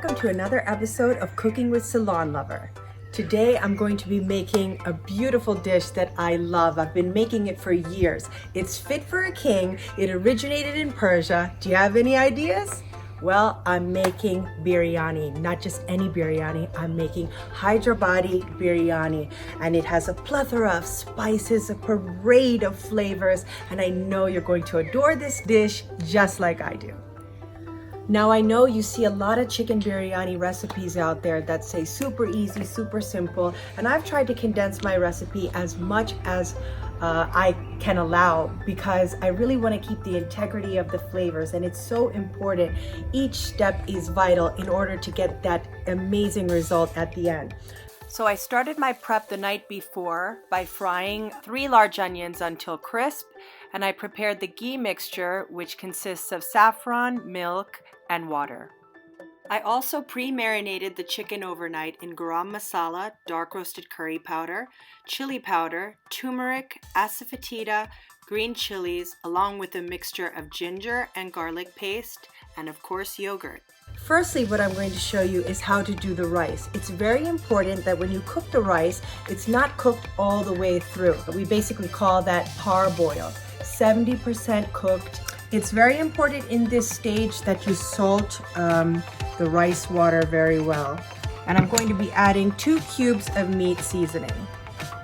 welcome to another episode of Cooking with Ceylon Lover. Today I'm going to be making a beautiful dish that I love. I've been making it for years. It's fit for a king. It originated in Persia. Do you have any ideas? Well, I'm making biryani, not just any biryani. I'm making Hyderabadi biryani, and it has a plethora of spices, a parade of flavors, and I know you're going to adore this dish just like I do. Now I know you see a lot of chicken biryani recipes out there that say super easy, super simple, and I've tried to condense my recipe as much as I can allow because I really want to keep the integrity of the flavors, and it's so important. Each step is vital in order to get that amazing result at the end. So I started my prep the night before by frying 3 large onions until crisp, and I prepared the ghee mixture, which consists of saffron, milk, and water. I also pre-marinated the chicken overnight in garam masala, dark roasted curry powder, chili powder, turmeric, asafoetida, green chilies, along with a mixture of ginger and garlic paste, and of course yogurt. Firstly, what I'm going to show you is how to do the rice. It's very important that when you cook the rice, it's not cooked all the way through. We basically call that parboiled, 70% cooked. It's very important in this stage that you salt the rice water very well. And I'm going to be adding 2 cubes of meat seasoning.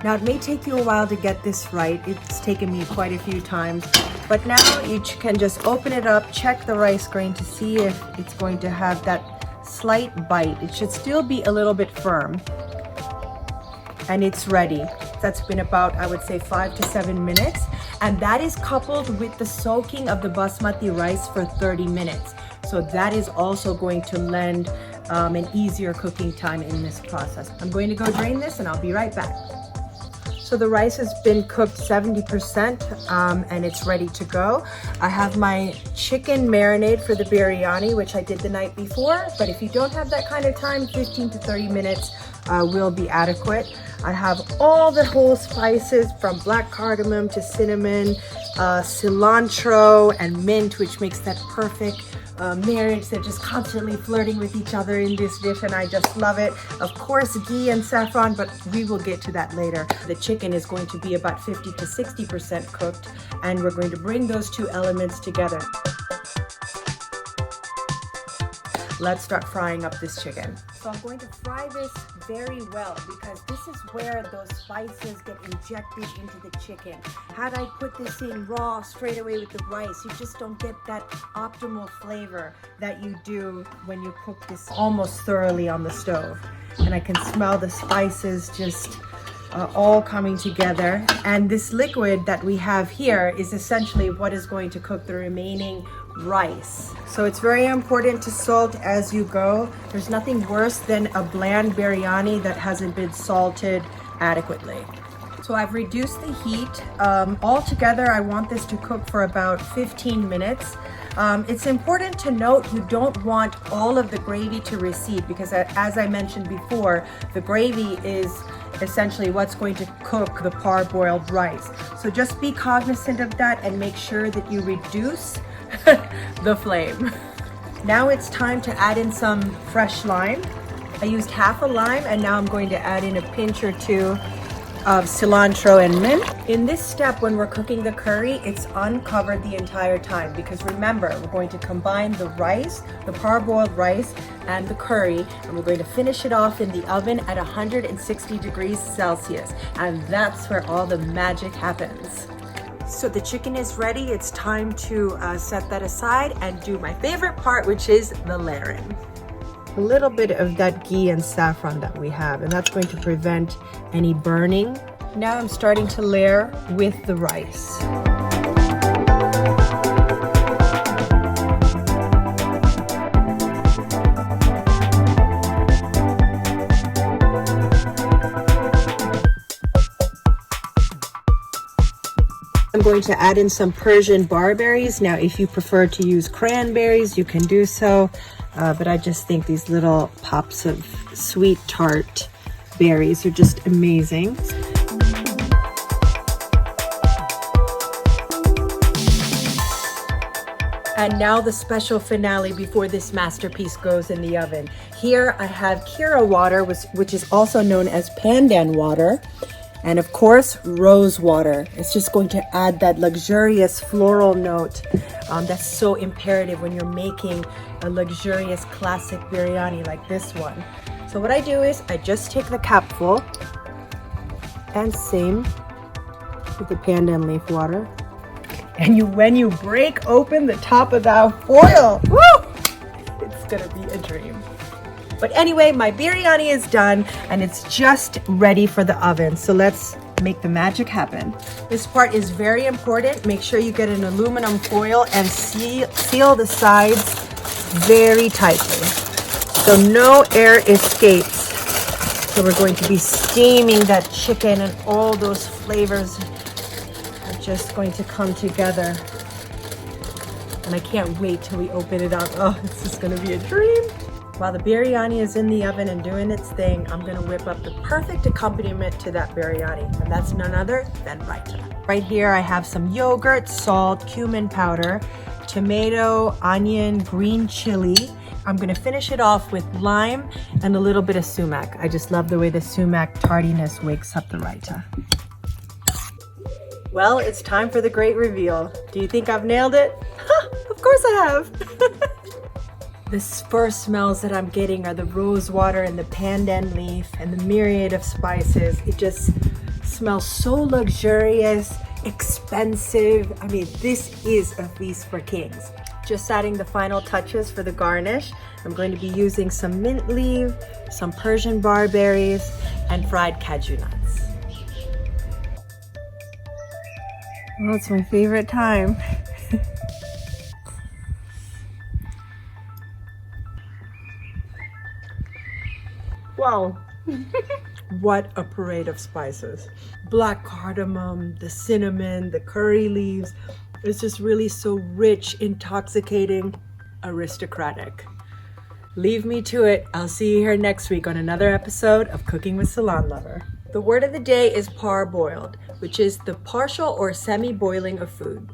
Now it may take you a while to get this right. It's taken me quite a few times. But now you can just open it up, check the rice grain to see if it's going to have that slight bite. It should still be a little bit firm. And it's ready. That's been about, I would say, 5 to 7 minutes. And that is coupled with the soaking of the basmati rice for 30 minutes. So that is also going to lend an easier cooking time in this process. I'm going to go drain this and I'll be right back. So the rice has been cooked 70% and it's ready to go. I have my chicken marinade for the biryani, which I did the night before. But if you don't have that kind of time, 15 to 30 minutes will be adequate. I have all the whole spices from black cardamom to cinnamon, cilantro and mint, which makes that perfect marriage. They're just constantly flirting with each other in this dish and I just love it. Of course, ghee and saffron, but we will get to that later. The chicken is going to be about 50 to 60% cooked, and we're going to bring those 2 elements together. Let's start frying up this chicken. So I'm going to fry this very well because this is where those spices get injected into the chicken. Had I put this in raw straight away with the rice, you just don't get that optimal flavor that you do when you cook this almost thoroughly on the stove. And I can smell the spices just all coming together. And this liquid that we have here is essentially what is going to cook the remaining rice. So it's very important to salt as you go. There's nothing worse than a bland biryani that hasn't been salted adequately. So I've reduced the heat. Altogether, I want this to cook for about 15 minutes. It's important to note you don't want all of the gravy to recede because as I mentioned before, the gravy is essentially what's going to cook the parboiled rice. So just be cognizant of that and make sure that you reduce the flame. Now it's time to add in some fresh lime. I used half a lime and now I'm going to add in a pinch or 2 of cilantro and mint. In this step, when we're cooking the curry, it's uncovered the entire time because remember, we're going to combine the rice, the parboiled rice, and the curry, and we're going to finish it off in the oven at 160 degrees Celsius, and that's where all the magic happens. So the chicken is ready. It's time to set that aside and do my favorite part, which is the layering. A little bit of that ghee and saffron that we have, and that's going to prevent any burning. Now I'm starting to layer with the rice. I'm going to add in some Persian barberries. Now, if you prefer to use cranberries, you can do so. But I just think these little pops of sweet tart berries are just amazing. And now the special finale before this masterpiece goes in the oven. Here I have Kira water, which is also known as pandan water. And of course, rose water. It's just going to add that luxurious floral note that's so imperative when you're making a luxurious classic biryani like this one. So what I do is I just take the capful, and same with the pandan leaf water. And when you break open the top of that foil, woo, it's gonna be a dream. But anyway, my biryani is done and it's just ready for the oven. So let's make the magic happen. This part is very important. Make sure you get an aluminum foil and seal the sides very tightly, so no air escapes. So we're going to be steaming that chicken, and all those flavors are just going to come together. And I can't wait till we open it up. Oh, this is gonna be a dream. While the biryani is in the oven and doing its thing, I'm gonna whip up the perfect accompaniment to that biryani, and that's none other than raita. Right here I have some yogurt, salt, cumin powder, tomato, onion, green chili. I'm gonna finish it off with lime and a little bit of sumac. I just love the way the sumac tardiness wakes up the raita. Well, it's time for the great reveal. Do you think I've nailed it? Of course I have. The first smells that I'm getting are the rose water and the pandan leaf and the myriad of spices. It just smells so luxurious, expensive. I mean, this is a feast for kings. Just adding the final touches for the garnish. I'm going to be using some mint leaf, some Persian barberries, and fried cashew nuts. Well, it's my favorite time. Wow, what a parade of spices. Black cardamom, the cinnamon, the curry leaves. It's just really so rich, intoxicating, aristocratic. Leave me to it. I'll see you here next week on another episode of Cooking with Ceylon Lover. The word of the day is parboiled, which is the partial or semi-boiling of food.